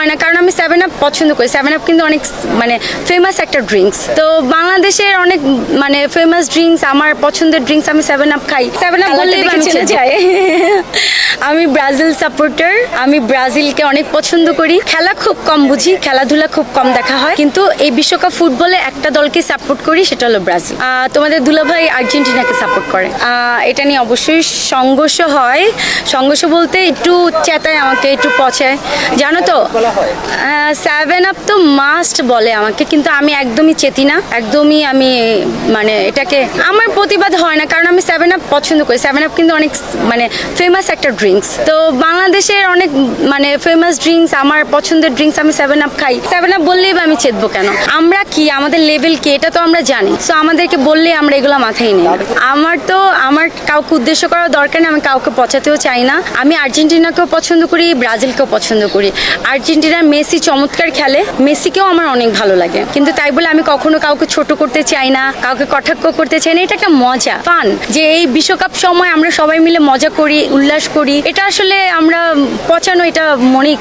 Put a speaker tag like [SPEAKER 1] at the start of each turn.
[SPEAKER 1] হয় না, কারণ আমি 7 আপ পছন্দ করি। 7 আপ কিন্তু অনেক মানে ফেমাস একটা ড্রিঙ্কস। তো বাংলাদেশের অনেক মানে ফেমাস ড্রিঙ্কস, আমার পছন্দের ড্রিঙ্কস, আমি 7 আপ খাই। 7 আপ বললেই আমি চিনে যাই। আমি ব্রাজিল সাপোর্টার, আমি ব্রাজিলকে অনেক পছন্দ করি। খেলা খুব কম বুঝি, খেলাধুলা খুব কম দেখা হয়, কিন্তু এই বিশ্বকাপ ফুটবলে একটা দলকে সাপোর্ট করি, সেটা হলো ব্রাজিল। তোমাদের দুলাভাই আর্জেন্টিনাকে সাপোর্ট করে। এটা নিয়ে অবশ্যই সংঘর্ষ হয়। সংঘর্ষ বলতে একটু চেতায় আমাকে, একটু পচায়, জানো তো। 7 আপ তো মাস্ট বলে আমাকে, কিন্তু আমি একদমই চেতি না, একদমই আমি মানে এটাকে আমার প্রতিবাদ হয় না, কারণ আমি 7 আপ পছন্দ করি। 7 আপ কিন্তু অনেক মানে ফেমাস একটা ড্রিঙ্কস। তো বাংলাদেশের অনেক মানে ফেমাস ড্রিঙ্কস, আমার পছন্দের ড্রিঙ্কস, আমি 7 আপ খাই। 7 আপ বললেই বা আমি চেতবো কেন? আমরা কি, আমাদের লেভেল কি, এটা তো আমরা জানি। সো আমাদেরকে বললে আমরা এগুলো মাথায় নিই। আমার কাউকে উদ্দেশ্য করার দরকার নেই, আমি কাউকে পচাতেও চাই না। আমি আর্জেন্টিনাকেও পছন্দ করি, ব্রাজিলকেও পছন্দ করি। আর্জেন্টিনার মেসি চমৎকার খেলে, মেসিকেও আমার অনেক ভালো লাগে, কিন্তু তাই বলে আমি কখনো কাউকে ছোট করতে চাই না, কাউকে কটাক্ষ করতে চাই না। এটা একটা মজা, ফান, যে এই বিশ্বকাপ সময় আমরা সবাই মিলে মজা করি, উল্লাস করি। এটা আসলে আমরা পচানো, এটা মনে